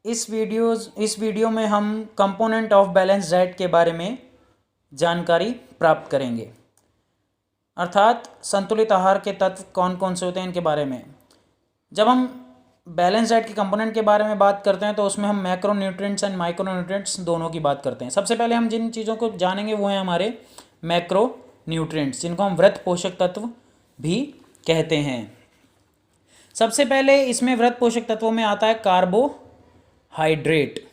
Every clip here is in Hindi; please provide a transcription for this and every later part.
इस वीडियो में हम कंपोनेंट ऑफ बैलेंस डाइट के बारे में जानकारी प्राप्त करेंगे, अर्थात संतुलित आहार के तत्व कौन कौन से होते हैं इनके बारे में। जब हम बैलेंस डाइट के कंपोनेंट के बारे में बात करते हैं तो उसमें हम macro nutrients and micro nutrients दोनों की बात करते हैं। सबसे पहले हम जिन चीज़ों को जानेंगे वो हैं हमारे मैक्रो न्यूट्रिएंट्स, जिनको हम वृत्त पोषक तत्व भी कहते हैं। सबसे पहले इसमें वृत्त पोषक तत्वों में आता है carbohydrate.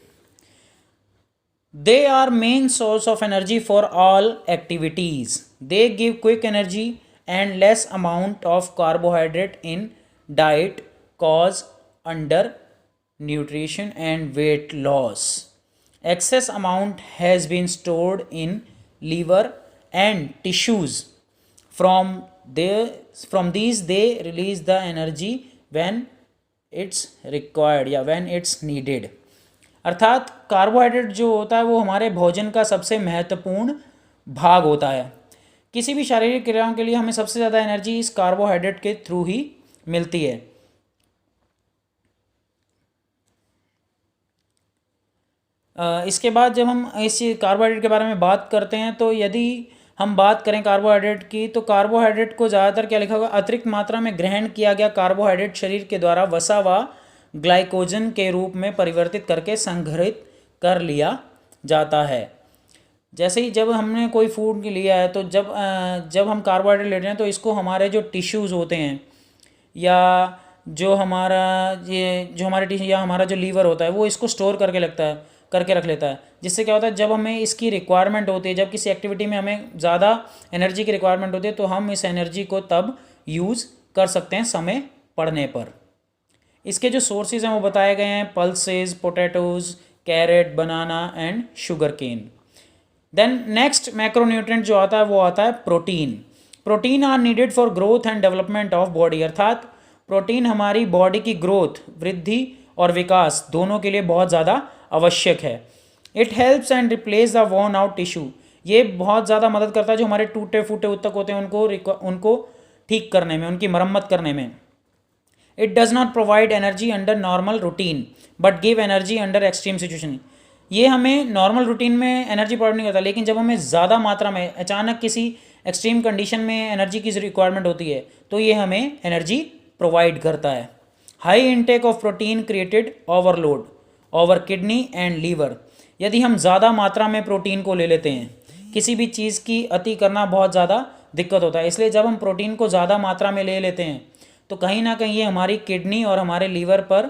They are main source of energy for all activities. They give quick energy and less amount of carbohydrate in diet cause undernutrition and weight loss. Excess amount has been stored in liver and tissues. From these they release the energy when it's required या when it's needed. अर्थात कार्बोहाइड्रेट जो होता है वो हमारे भोजन का सबसे महत्वपूर्ण भाग होता है। किसी भी शारीरिक क्रियाओं के लिए हमें सबसे ज़्यादा एनर्जी इस कार्बोहाइड्रेट के थ्रू ही मिलती है। इसके बाद जब हम इस कार्बोहाइड्रेट के बारे में बात करते हैं तो यदि हम बात करें कार्बोहाइड्रेट की तो कार्बोहाइड्रेट को ज़्यादातर क्या लिखा होगा, अतिरिक्त मात्रा में ग्रहण किया गया कार्बोहाइड्रेट शरीर के द्वारा वसा व ग्लाइकोजन के रूप में परिवर्तित करके संग्रहित कर लिया जाता है। जैसे ही जब हमने कोई फूड लिया है तो जब हम कार्बोहाइड्रेट ले रहे हैं तो इसको हमारे जो टिश्यूज़ होते हैं या जो हमारा हमारे टिश्यू या हमारा जो लीवर होता है वो इसको स्टोर करके रख लेता है। जिससे क्या होता है, जब हमें इसकी रिक्वायरमेंट होती है, जब किसी एक्टिविटी में हमें ज़्यादा एनर्जी की रिक्वायरमेंट होती है तो हम इस एनर्जी को तब यूज़ कर सकते हैं समय पड़ने पर। इसके जो सोर्सेज हैं वो बताए गए हैं, pulses, potatoes, carrot, banana and sugar cane. Then next macronutrient जो आता है वो आता है protein. Protein are needed for growth and development of body. अर्थात प्रोटीन हमारी बॉडी की ग्रोथ, वृद्धि और विकास दोनों के लिए बहुत ज़्यादा आवश्यक है। It helps and replace the worn out tissue. ये बहुत ज़्यादा मदद करता है जो हमारे टूटे फूटे ऊतक होते हैं उनको ठीक करने में, उनकी मरम्मत करने में। It does not provide energy under normal routine but give energy under extreme situation. ये हमें नॉर्मल रूटीन में एनर्जी प्रोवाइड नहीं करता, लेकिन जब हमें ज़्यादा मात्रा में अचानक किसी एक्सट्रीम कंडीशन में एनर्जी की रिक्वायरमेंट होती है तो ये हमें एनर्जी प्रोवाइड करता है। High intake of protein created overload over kidney and liver. यदि हम ज़्यादा मात्रा में प्रोटीन को ले लेते हैं, किसी भी चीज़ की अति करना बहुत ज़्यादा दिक्कत होता है, इसलिए जब हम प्रोटीन को ज़्यादा मात्रा में ले लेते हैं तो कहीं ना कहीं ये हमारी किडनी और हमारे लीवर पर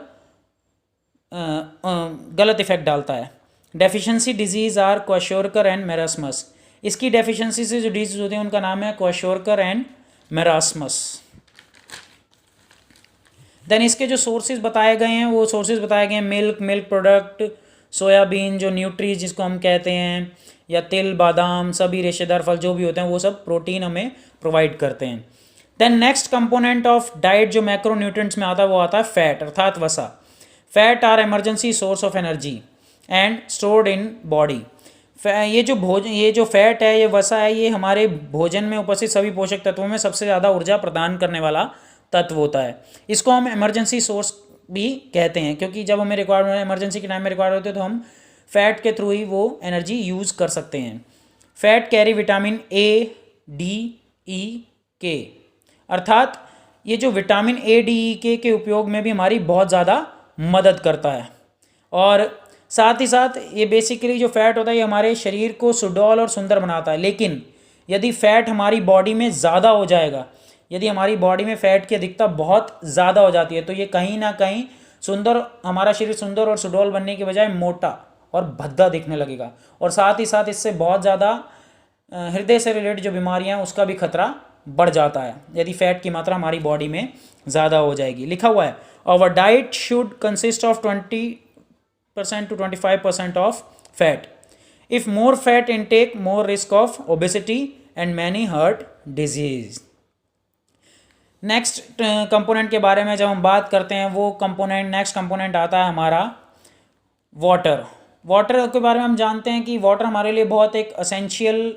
गलत इफेक्ट डालता है। Deficiency diseases are kwashiorkor and marasmus. इसकी डेफिशिएंसी से जो डिजीज होती हैं उनका नाम है क्वाशोरकर एंड मेरास्मस। देन इसके जो सोर्सेज बताए गए हैं वो सोर्सेज बताए गए हैं मिल्क प्रोडक्ट, सोयाबीन जो न्यूट्री जिसको हम कहते हैं, या तिल, बादाम, सभी रेशेदार फल जो भी होते हैं वो सब प्रोटीन हमें प्रोवाइड करते हैं। Then next component of diet जो मैक्रोन्यूट्रिएंट्स में आता है वो आता है फैट, अर्थात वसा। Fat are emergency source of energy and stored in body. ये जो फैट है, ये वसा है, ये हमारे भोजन में उपस्थित सभी पोषक तत्वों में सबसे ज़्यादा ऊर्जा प्रदान करने वाला तत्व होता है। इसको हम इमरजेंसी सोर्स भी कहते हैं क्योंकि जब हमें रिक्वायरमेंट इमरजेंसी के टाइम में रिक्वायर होती है तो हम फैट के थ्रू ही वो एनर्जी यूज़ कर सकते हैं। Fat carry vitamin A, D, E, K. अर्थात ये जो विटामिन ए, डी, ई, के उपयोग में भी हमारी बहुत ज़्यादा मदद करता है। और साथ ही साथ ये बेसिकली जो फैट होता है ये हमारे शरीर को सुडौल और सुंदर बनाता है। लेकिन यदि फैट हमारी बॉडी में ज़्यादा हो जाएगा, यदि हमारी बॉडी में फैट की अधिकता बहुत ज़्यादा हो जाती है तो ये कहीं ना कहीं हमारा शरीर सुंदर और सुडौल बनने के बजाय मोटा और भद्दा दिखने लगेगा। और साथ ही साथ इससे बहुत ज़्यादा हृदय से रिलेटेड जो बीमारियाँ हैं उसका भी खतरा बढ़ जाता है यदि फैट की मात्रा हमारी बॉडी में ज़्यादा हो जाएगी। लिखा हुआ है our diet should consist of 20% to 25% of fat. If more fat intake more risk of obesity and many heart disease. Next component के बारे में जब हम बात करते हैं वो नेक्स्ट कंपोनेंट आता है हमारा वाटर। वाटर के बारे में हम जानते हैं कि वाटर हमारे लिए बहुत एक असेंशियल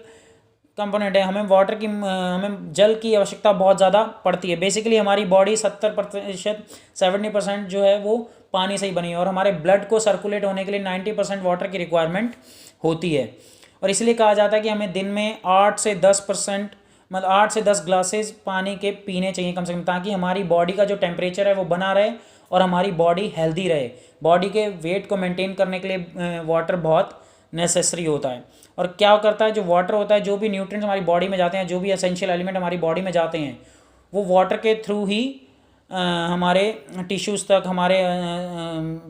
कंपोनेंट है। हमें जल की आवश्यकता बहुत ज़्यादा पड़ती है। बेसिकली हमारी बॉडी 70% जो है वो पानी से ही बनी है, और हमारे ब्लड को सर्कुलेट होने के लिए 90% वाटर की रिक्वायरमेंट होती है। और इसलिए कहा जाता है कि हमें दिन में 8 से 10%, मतलब 8 से 10 ग्लासेस पानी के पीने चाहिए कम से कम, ताकि हमारी बॉडी का जो टेम्परेचर है वो बना रहे और हमारी बॉडी हेल्दी रहे। बॉडी के वेट को मेंटेन करने के लिए वाटर बहुत नेसेसरी होता है। और क्या करता है, जो वाटर होता है, जो भी न्यूट्रिएंट्स हमारी बॉडी में जाते हैं, जो भी एसेंशियल एलिमेंट हमारी बॉडी में जाते हैं, वो वाटर के थ्रू ही हमारे टिश्यूज़ तक, हमारे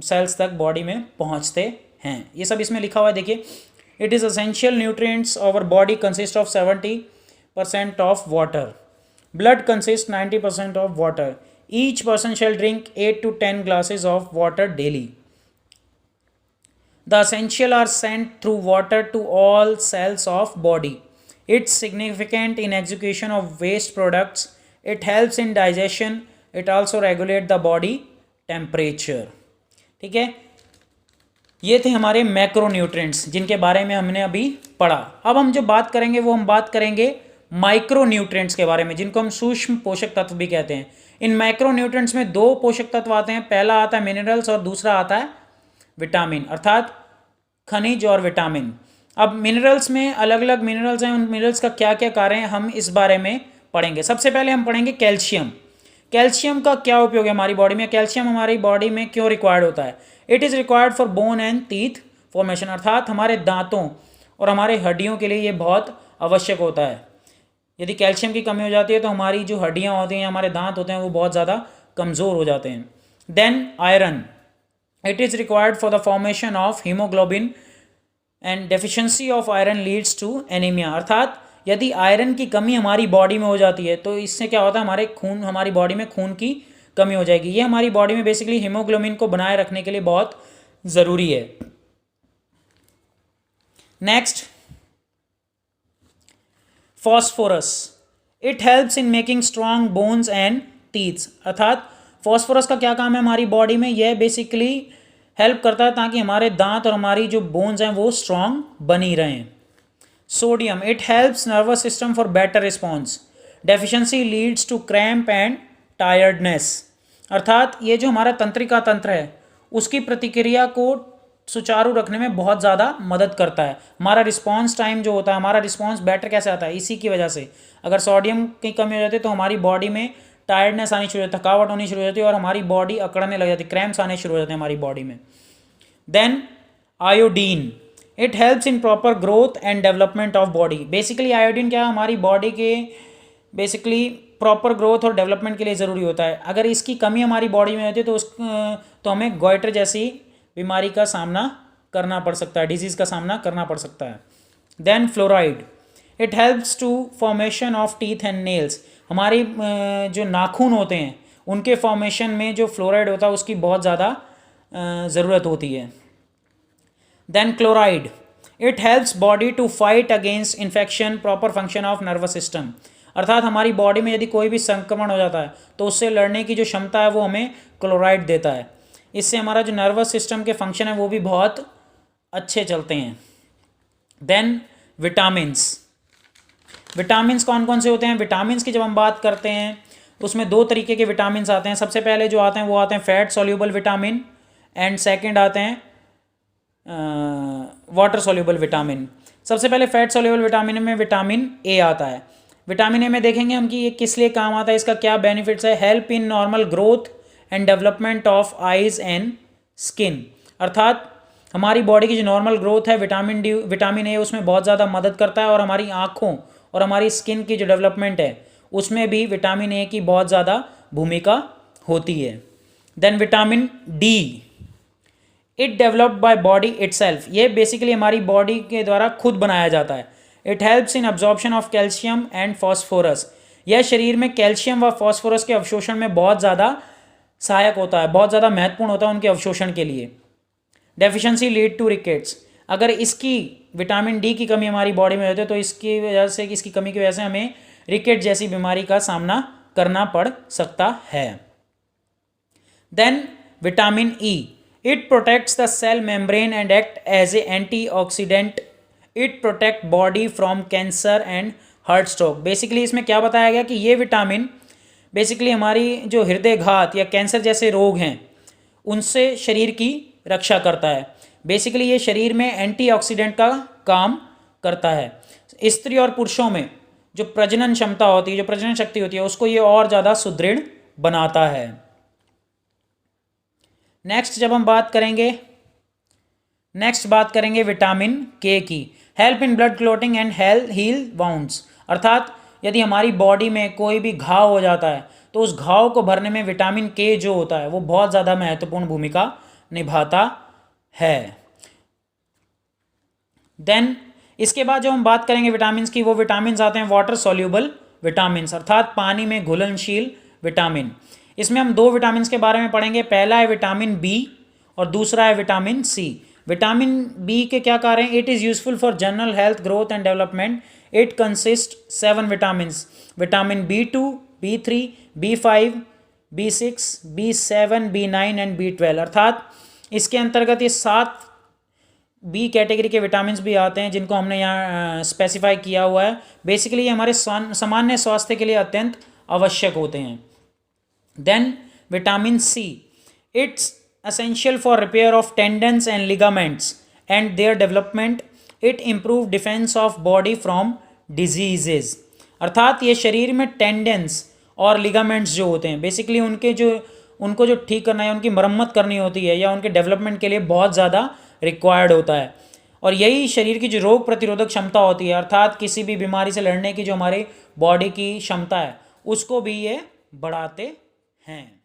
सेल्स तक बॉडी में पहुंचते हैं। ये सब इसमें लिखा हुआ है, देखिए। It is essential nutrients our body consist of 70% of water, blood consist 90% of water, each person shall drink 8 to 10 glasses of water daily. The essential are sent through water to all cells of body. It's significant in execution of waste products. It helps in digestion. It also regulate the body temperature. ठीक है, ये थे हमारे मैक्रोन्यूट्रिएंट्स जिनके बारे में हमने अभी पढ़ा। अब हम जो बात करेंगे वो हम बात करेंगे माइक्रोन्यूट्रिएंट्स के बारे में, जिनको हम सूक्ष्म पोषक तत्व भी कहते हैं। इन माइक्रोन्यूट्रिएंट्स में 2 पोषक तत्व आते हैं, पहला आता है मिनरल्स और दूसरा आता है विटामिन, अर्थात खनिज और विटामिन। अब मिनरल्स में अलग अलग मिनरल्स हैं, उन मिनरल्स का क्या क्या कार्य है हम इस बारे में पढ़ेंगे। सबसे पहले हम पढ़ेंगे कैल्शियम। कैल्शियम का क्या उपयोग है हमारी बॉडी में, कैल्शियम हमारी बॉडी में क्यों रिक्वायर्ड होता है। It is required for bone and teeth formation, अर्थात हमारे दांतों और हमारे हड्डियों के लिए ये बहुत आवश्यक होता है। यदि कैल्शियम की कमी हो जाती है तो हमारी जो हड्डियाँ होती हैं, हमारे दांत होते हैं, वो बहुत ज़्यादा कमज़ोर हो जाते हैं। Then iron, it is required for the formation of haemoglobin and deficiency of iron leads to anaemia, अर्थात यदि आयरन की कमी हमारी बॉडी में हो जाती है तो इससे क्या होता है, हमारी बॉडी में खून की कमी हो जाएगी। ये हमारी बॉडी में बेसिकली हीमोग्लोबिन को बनाए रखने के लिए बहुत ज़रूरी है। Next, phosphorus, it helps in making strong bones and teeths, अर्थात फॉस्फोरस का क्या काम है हमारी बॉडी में, यह बेसिकली हेल्प करता है ताकि हमारे दांत और हमारी जो बोन्स हैं वो स्ट्रॉन्ग बनी रहें। Sodium, it helps nervous system for better response, deficiency leads to cramp and tiredness, अर्थात ये जो हमारा तंत्रिका तंत्र है उसकी प्रतिक्रिया को सुचारू रखने में बहुत ज़्यादा मदद करता है। हमारा रिस्पॉन्स टाइम जो होता है, हमारा रिस्पॉन्स बेटर कैसे आता है, इसी की वजह से। अगर सोडियम की कमी हो जाती है तो हमारी बॉडी में टायर्डनेस आनी शुरू हो जाती है, थकावट होनी शुरू हो जाती है और हमारी बॉडी अकड़ने लग जाती है, क्रैम्प्स आने शुरू हो जाते हैं हमारी बॉडी में। Then iodine, it helps in proper growth and development of body, basically iodine क्या है, हमारी बॉडी के बेसिकली प्रॉपर ग्रोथ और डेवलपमेंट के लिए ज़रूरी होता है। अगर इसकी कमी हमारी बॉडी में होती है तो हमें गॉइटर जैसी बीमारी का सामना करना पड़ सकता है, डिजीज़ का सामना करना पड़ सकता है। Then fluoride, it helps to formation of teeth and nails, हमारी जो नाखून होते हैं उनके फॉर्मेशन में जो फ्लोराइड होता है उसकी बहुत ज़्यादा ज़रूरत होती है। Then chloride, it helps body to fight against infection, proper function of nervous system, अर्थात हमारी बॉडी में यदि कोई भी संक्रमण हो जाता है तो उससे लड़ने की जो क्षमता है वो हमें क्लोराइड देता है। इससे हमारा जो नर्वस सिस्टम के फंक्शन है वो भी बहुत अच्छे चलते हैं। देन विटामिन्स, विटामिन्स कौन कौन से होते हैं, विटामिन्स की जब हम बात करते हैं उसमें 2 तरीके के विटामिन्स आते हैं। सबसे पहले जो आते हैं वो आते हैं fat soluble vitamin and second आते हैं वाटर सोल्यूबल विटामिन। सबसे पहले फैट सोल्यूबल विटामिन में विटामिन ए आता है। विटामिन ए में देखेंगे हम कि ये किस लिए काम आता है, इसका क्या बेनिफिट्स है। Help in normal growth and development of eyes and skin, अर्थात हमारी बॉडी की जो नॉर्मल ग्रोथ है विटामिन ए उसमें बहुत ज़्यादा मदद करता है और हमारी आँखों और हमारी स्किन की जो डेवलपमेंट है उसमें भी विटामिन ए की बहुत ज़्यादा भूमिका होती है। Then vitamin D, it developed by body itself, ये बेसिकली हमारी बॉडी के द्वारा खुद बनाया जाता है। It helps in absorption of calcium and phosphorus, यह शरीर में कैल्शियम व फॉस्फोरस के अवशोषण में बहुत ज़्यादा सहायक होता है, बहुत ज़्यादा महत्वपूर्ण होता है उनके अवशोषण के लिए। डेफिशिएंसी लीड टू रिकेट्स, अगर इसकी विटामिन डी की कमी हमारी बॉडी में होती है तो इसकी वजह से, इसकी कमी की वजह से हमें रिकेट जैसी बीमारी का सामना करना पड़ सकता है। Then vitamin E, it protects the cell membrane and act as a antioxidant, it protect body from cancer and heart stroke. Basically इसमें क्या बताया गया कि ये विटामिन बेसिकली हमारी जो हृदय घात या कैंसर जैसे रोग हैं उनसे शरीर की रक्षा करता है। बेसिकली ये शरीर में एंटीऑक्सीडेंट का काम करता है। स्त्री और पुरुषों में जो प्रजनन क्षमता होती है, जो प्रजनन शक्ति होती है, उसको ये और ज़्यादा सुदृढ़ बनाता है। नेक्स्ट हम बात करेंगे विटामिन के की। Help in blood clotting and heal wounds, अर्थात यदि हमारी बॉडी में कोई भी घाव हो जाता है तो उस घाव को भरने में विटामिन के जो होता है वो बहुत ज़्यादा महत्वपूर्ण भूमिका निभाता है। देन इसके बाद जब हम बात करेंगे विटामिन की, वो विटामिन आते हैं वाटर सॉल्यूबल विटामिन, अर्थात पानी में घुलनशील विटामिन। इसमें हम दो विटामिन के बारे में पढ़ेंगे। पहला है विटामिन बी और दूसरा है विटामिन सी। विटामिन बी के क्या कार्य हैं? It is useful for general health, growth and development. It consist 7 vitamin, vitamin B2, B3, B5, B6, B7, B9 and B12, अर्थात इसके अंतर्गत ये 7 बी कैटेगरी के विटामिन भी आते हैं जिनको हमने यहाँ स्पेसिफाई किया हुआ है। बेसिकली ये हमारे सामान्य स्वास्थ्य के लिए अत्यंत आवश्यक होते हैं। Then vitamin C, it's essential for repair of tendons and ligaments and their development. It improve defense of body from diseases, अर्थात ये शरीर में टेंडेंस और लिगामेंट्स जो होते हैं बेसिकली उनको जो ठीक करना है, उनकी मरम्मत करनी होती है या उनके डेवलपमेंट के लिए बहुत ज़्यादा रिक्वायर्ड होता है। और यही शरीर की जो रोग प्रतिरोधक क्षमता होती है, अर्थात किसी भी बीमारी से लड़ने की जो हमारी बॉडी की क्षमता है, उसको भी ये बढ़ाते हैं।